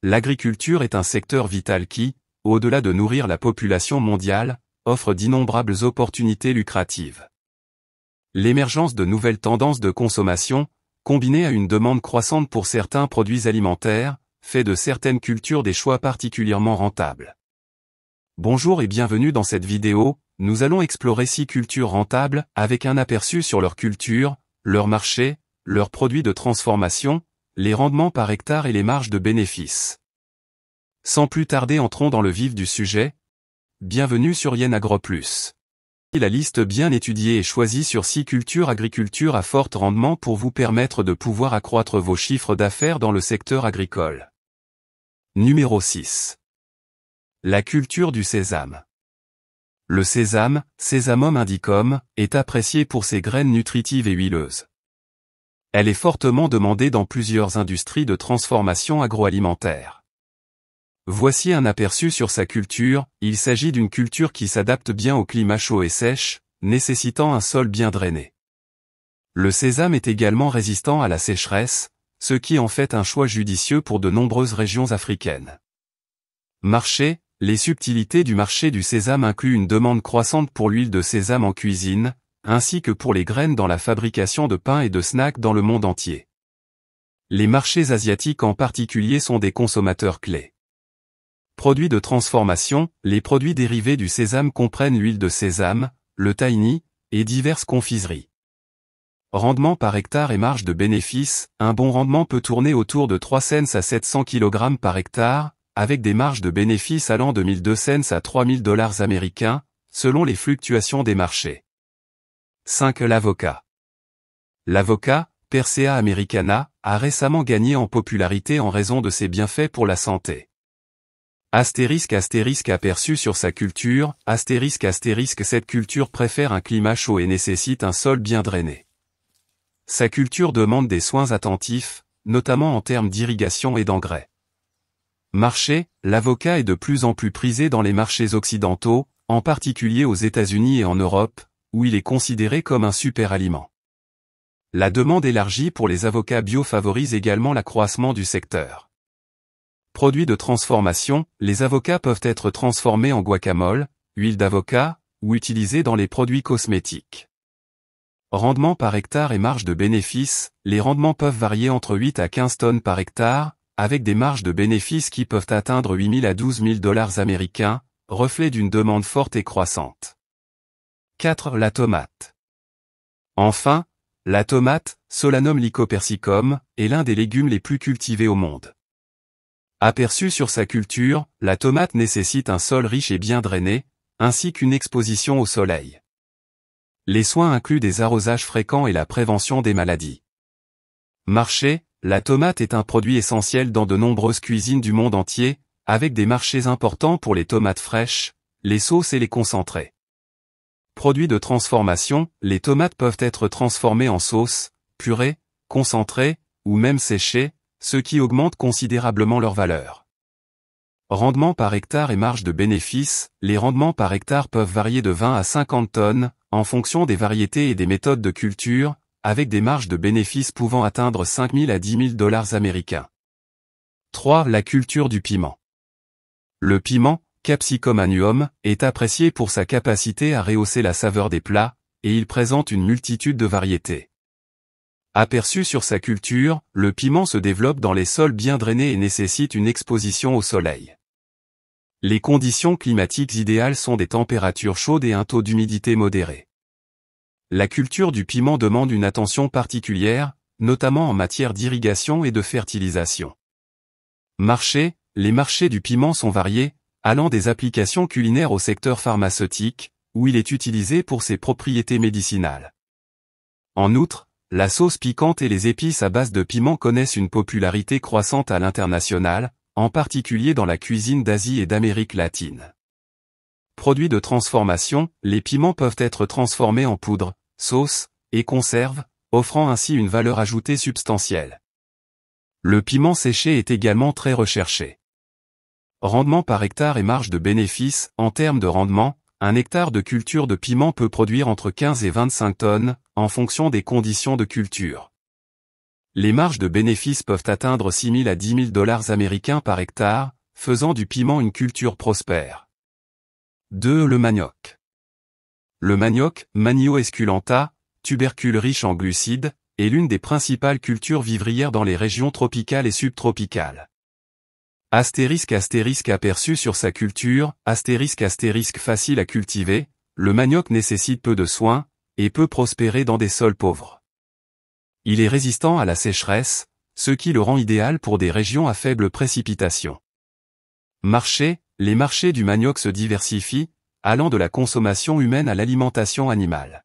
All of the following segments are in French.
l'agriculture est un secteur vital qui, au-delà de nourrir la population mondiale, offre d'innombrables opportunités lucratives. L'émergence de nouvelles tendances de consommation, combinée à une demande croissante pour certains produits alimentaires, fait de certaines cultures des choix particulièrement rentables. Bonjour et bienvenue dans cette vidéo, nous allons explorer 6 cultures rentables avec un aperçu sur leur culture, leur marché, leurs produits de transformation, les rendements par hectare et les marges de bénéfices. Sans plus tarder, entrons dans le vif du sujet. Bienvenue sur Yen Agro Plus. La liste bien étudiée et choisie sur 6 cultures agriculture à fort rendement pour vous permettre de pouvoir accroître vos chiffres d'affaires dans le secteur agricole. Numéro 6. La culture du sésame. Le sésame, Sesamum indicum, est apprécié pour ses graines nutritives et huileuses. Elle est fortement demandée dans plusieurs industries de transformation agroalimentaire. Voici un aperçu sur sa culture. Il s'agit d'une culture qui s'adapte bien au climat chaud et sèche, nécessitant un sol bien drainé. Le sésame est également résistant à la sécheresse, ce qui en fait un choix judicieux pour de nombreuses régions africaines. Marché. Les subtilités du marché du sésame incluent une demande croissante pour l'huile de sésame en cuisine, ainsi que pour les graines dans la fabrication de pain et de snacks dans le monde entier. Les marchés asiatiques en particulier sont des consommateurs clés. Produits de transformation, les produits dérivés du sésame comprennent l'huile de sésame, le tahini, et diverses confiseries. Rendement par hectare et marge de bénéfice, un bon rendement peut tourner autour de 3 cents à 700 kg par hectare, avec des marges de bénéfices allant de 1200 cents à $3000 américains, selon les fluctuations des marchés. 5. L'avocat. L'avocat, Persea americana, a récemment gagné en popularité en raison de ses bienfaits pour la santé. Astérisque aperçu sur sa culture, astérisque cette culture préfère un climat chaud et nécessite un sol bien drainé. Sa culture demande des soins attentifs, notamment en termes d'irrigation et d'engrais. Marché, l'avocat est de plus en plus prisé dans les marchés occidentaux, en particulier aux États-Unis et en Europe, où il est considéré comme un super aliment. La demande élargie pour les avocats bio favorise également l'accroissement du secteur. Produits de transformation, les avocats peuvent être transformés en guacamole, huile d'avocat, ou utilisés dans les produits cosmétiques. Rendement par hectare et marge de bénéfice, les rendements peuvent varier entre 8 à 15 tonnes par hectare, avec des marges de bénéfices qui peuvent atteindre 8 000 à 12 000 $ américains, reflet d'une demande forte et croissante. 4. La tomate. Enfin, la tomate, Solanum lycopersicum, est l'un des légumes les plus cultivés au monde. Aperçu sur sa culture, la tomate nécessite un sol riche et bien drainé, ainsi qu'une exposition au soleil. Les soins incluent des arrosages fréquents et la prévention des maladies. Marché. La tomate est un produit essentiel dans de nombreuses cuisines du monde entier, avec des marchés importants pour les tomates fraîches, les sauces et les concentrés. Produits de transformation, les tomates peuvent être transformées en sauce, purée, concentrée, ou même séchées, ce qui augmente considérablement leur valeur. Rendement par hectare et marge de bénéfice, les rendements par hectare peuvent varier de 20 à 50 tonnes, en fonction des variétés et des méthodes de culture, avec des marges de bénéfices pouvant atteindre 5 000 à 10 000 $ américains. 3. La culture du piment. Le piment, Capsicum annuum, est apprécié pour sa capacité à rehausser la saveur des plats, et il présente une multitude de variétés. Aperçu sur sa culture, le piment se développe dans les sols bien drainés et nécessite une exposition au soleil. Les conditions climatiques idéales sont des températures chaudes et un taux d'humidité modéré. La culture du piment demande une attention particulière, notamment en matière d'irrigation et de fertilisation. Marché, les marchés du piment sont variés, allant des applications culinaires au secteur pharmaceutique, où il est utilisé pour ses propriétés médicinales. En outre, la sauce piquante et les épices à base de piment connaissent une popularité croissante à l'international, en particulier dans la cuisine d'Asie et d'Amérique latine. Produits de transformation, les piments peuvent être transformés en poudre, sauce, et conserve, offrant ainsi une valeur ajoutée substantielle. Le piment séché est également très recherché. Rendement par hectare et marge de bénéfice, en termes de rendement, un hectare de culture de piment peut produire entre 15 et 25 tonnes, en fonction des conditions de culture. Les marges de bénéfices peuvent atteindre 6 000 à 10 000 dollars américains par hectare, faisant du piment une culture prospère. 2. Le manioc. Le manioc, Manio esculenta, tubercule riche en glucides, est l'une des principales cultures vivrières dans les régions tropicales et subtropicales. Astérisque aperçu sur sa culture, astérisque facile à cultiver, le manioc nécessite peu de soins, et peut prospérer dans des sols pauvres. Il est résistant à la sécheresse, ce qui le rend idéal pour des régions à faible précipitation. Marché, les marchés du manioc se diversifient, allant de la consommation humaine à l'alimentation animale.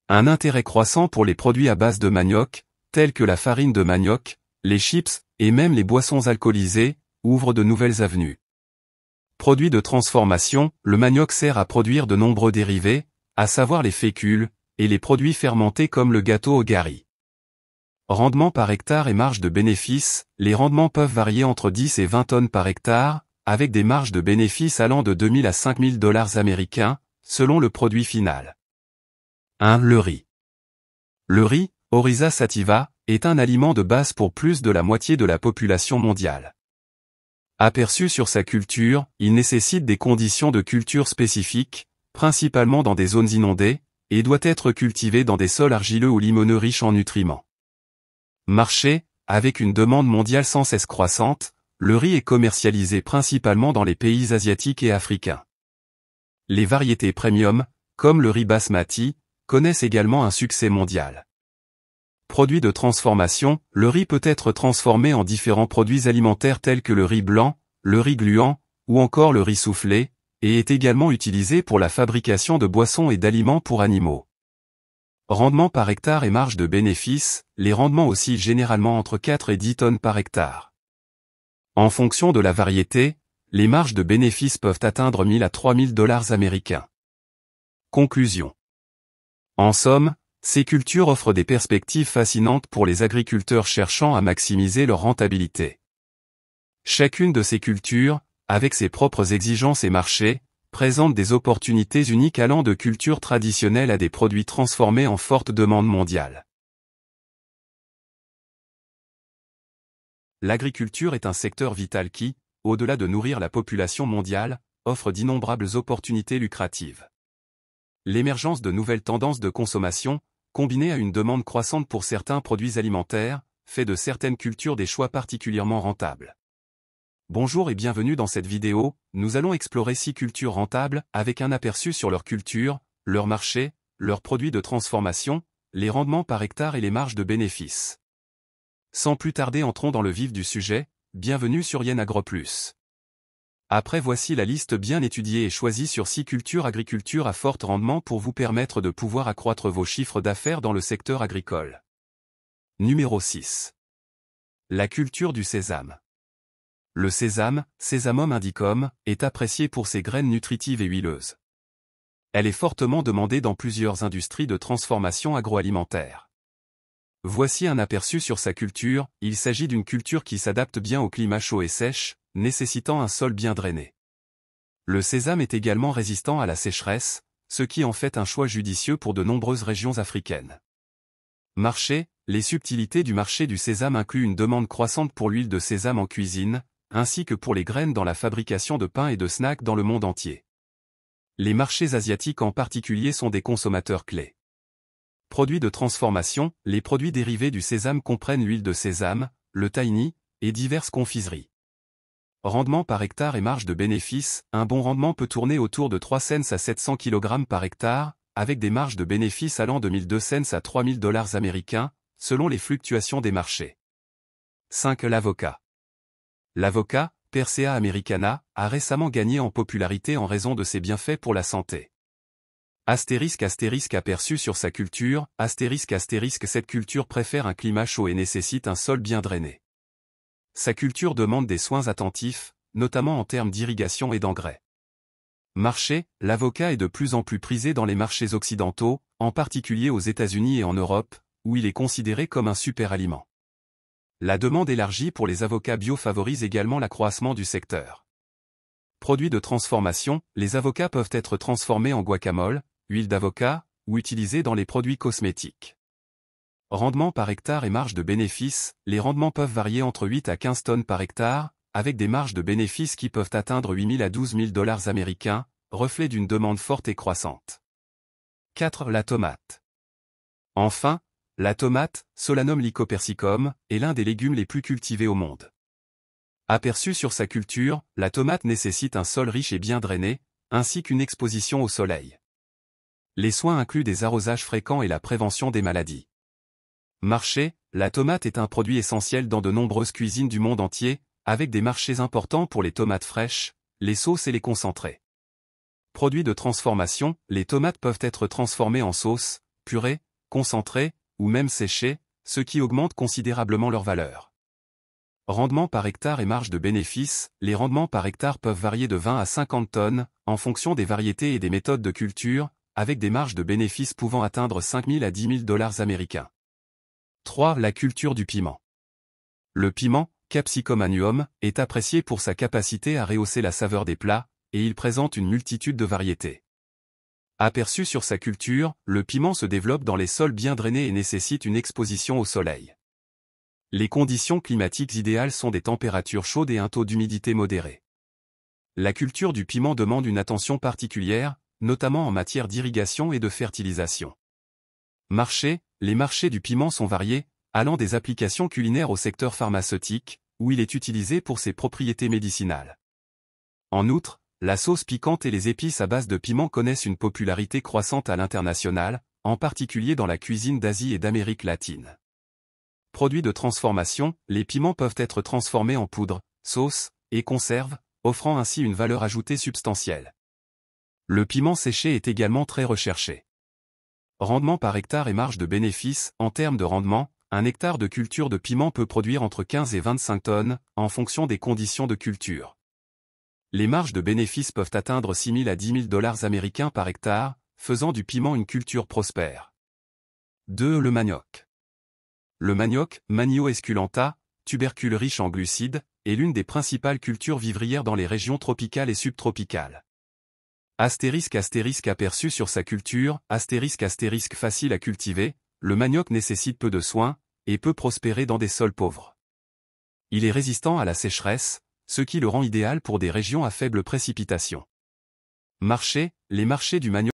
Un intérêt croissant pour les produits à base de manioc, tels que la farine de manioc, les chips, et même les boissons alcoolisées, ouvre de nouvelles avenues. Produit de transformation, le manioc sert à produire de nombreux dérivés, à savoir les fécules, et les produits fermentés comme le gâteau au gari. Rendement par hectare et marge de bénéfice, les rendements peuvent varier entre 10 et 20 tonnes par hectare, avec des marges de bénéfice allant de 2 000 à 5 000 dollars américains, selon le produit final. 1. Le riz. Le riz, Oryza sativa, est un aliment de base pour plus de la moitié de la population mondiale. Aperçu sur sa culture, il nécessite des conditions de culture spécifiques, principalement dans des zones inondées, et doit être cultivé dans des sols argileux ou limoneux riches en nutriments. Marché, avec une demande mondiale sans cesse croissante, le riz est commercialisé principalement dans les pays asiatiques et africains. Les variétés premium, comme le riz basmati, connaissent également un succès mondial. Produit de transformation, le riz peut être transformé en différents produits alimentaires tels que le riz blanc, le riz gluant, ou encore le riz soufflé, et est également utilisé pour la fabrication de boissons et d'aliments pour animaux. Rendement par hectare et marge de bénéfice, les rendements oscillent généralement entre 4 et 10 tonnes par hectare. En fonction de la variété, les marges de bénéfice peuvent atteindre 1 000 à 3 000 dollars américains. Conclusion. En somme, ces cultures offrent des perspectives fascinantes pour les agriculteurs cherchant à maximiser leur rentabilité. Chacune de ces cultures, avec ses propres exigences et marchés, présente des opportunités uniques allant de cultures traditionnelles à des produits transformés en forte demande mondiale. L'agriculture est un secteur vital qui, au-delà de nourrir la population mondiale, offre d'innombrables opportunités lucratives. L'émergence de nouvelles tendances de consommation, combinée à une demande croissante pour certains produits alimentaires, fait de certaines cultures des choix particulièrement rentables. Bonjour et bienvenue dans cette vidéo, nous allons explorer 6 cultures rentables avec un aperçu sur leur culture, leur marché, leurs produits de transformation, les rendements par hectare et les marges de bénéfices. Sans plus tarder, entrons dans le vif du sujet, bienvenue sur Yen AgroPlus. Après, voici la liste bien étudiée et choisie sur 6 cultures agriculture à fort rendement pour vous permettre de pouvoir accroître vos chiffres d'affaires dans le secteur agricole. Numéro 6. La culture du sésame. Le sésame, Sesamum indicum, est apprécié pour ses graines nutritives et huileuses. Elle est fortement demandée dans plusieurs industries de transformation agroalimentaire. Voici un aperçu sur sa culture, il s'agit d'une culture qui s'adapte bien au climat chaud et sèche, nécessitant un sol bien drainé. Le sésame est également résistant à la sécheresse, ce qui en fait un choix judicieux pour de nombreuses régions africaines. Marché, les subtilités du marché du sésame incluent une demande croissante pour l'huile de sésame en cuisine, ainsi que pour les graines dans la fabrication de pain et de snacks dans le monde entier. Les marchés asiatiques en particulier sont des consommateurs clés. Produits de transformation, les produits dérivés du sésame comprennent l'huile de sésame, le tahini, et diverses confiseries. Rendement par hectare et marge de bénéfice, un bon rendement peut tourner autour de 3 cents à 700 kg par hectare, avec des marges de bénéfice allant de 1 200 à 3 000 dollars américains, selon les fluctuations des marchés. 5. L'avocat. L'avocat, Persea americana, a récemment gagné en popularité en raison de ses bienfaits pour la santé. Astérisque aperçu sur sa culture, astérisque cette culture préfère un climat chaud et nécessite un sol bien drainé. Sa culture demande des soins attentifs, notamment en termes d'irrigation et d'engrais. Marché, l'avocat est de plus en plus prisé dans les marchés occidentaux, en particulier aux États-Unis et en Europe, où il est considéré comme un super aliment. La demande élargie pour les avocats bio favorise également l'accroissement du secteur. Produits de transformation, les avocats peuvent être transformés en guacamole, huile d'avocat, ou utilisés dans les produits cosmétiques. Rendement par hectare et marge de bénéfice, les rendements peuvent varier entre 8 à 15 tonnes par hectare, avec des marges de bénéfice qui peuvent atteindre 8 000 à 12 000 dollars américains, reflet d'une demande forte et croissante. 4. La tomate. Enfin, la tomate, Solanum lycopersicum, est l'un des légumes les plus cultivés au monde. Aperçue sur sa culture, la tomate nécessite un sol riche et bien drainé, ainsi qu'une exposition au soleil. Les soins incluent des arrosages fréquents et la prévention des maladies. Marché, la tomate est un produit essentiel dans de nombreuses cuisines du monde entier, avec des marchés importants pour les tomates fraîches, les sauces et les concentrés. Produits de transformation, les tomates peuvent être transformées en sauce, purée, concentrée, ou même séchées, ce qui augmente considérablement leur valeur. Rendement par hectare et marge de bénéfice, les rendements par hectare peuvent varier de 20 à 50 tonnes, en fonction des variétés et des méthodes de culture, avec des marges de bénéfice pouvant atteindre 5 000 à 10 000 dollars américains. 3. La culture du piment. Le piment, Capsicum annuum, est apprécié pour sa capacité à rehausser la saveur des plats, et il présente une multitude de variétés. Aperçu sur sa culture, le piment se développe dans les sols bien drainés et nécessite une exposition au soleil. Les conditions climatiques idéales sont des températures chaudes et un taux d'humidité modéré. La culture du piment demande une attention particulière, notamment en matière d'irrigation et de fertilisation. Marché, les marchés du piment sont variés, allant des applications culinaires au secteur pharmaceutique, où il est utilisé pour ses propriétés médicinales. En outre, la sauce piquante et les épices à base de piment connaissent une popularité croissante à l'international, en particulier dans la cuisine d'Asie et d'Amérique latine. Produits de transformation, les piments peuvent être transformés en poudre, sauce et conserve, offrant ainsi une valeur ajoutée substantielle. Le piment séché est également très recherché. Rendement par hectare et marge de bénéfice, en termes de rendement, un hectare de culture de piment peut produire entre 15 et 25 tonnes, en fonction des conditions de culture. Les marges de bénéfice peuvent atteindre 6 000 à 10 000 dollars américains par hectare, faisant du piment une culture prospère. 2. Le manioc. Le manioc, Manio esculenta, tubercule riche en glucides, est l'une des principales cultures vivrières dans les régions tropicales et subtropicales. Astérisque aperçu sur sa culture, astérisque facile à cultiver, le manioc nécessite peu de soins, et peut prospérer dans des sols pauvres. Il est résistant à la sécheresse, ce qui le rend idéal pour des régions à faible précipitation. Marché, les marchés du manioc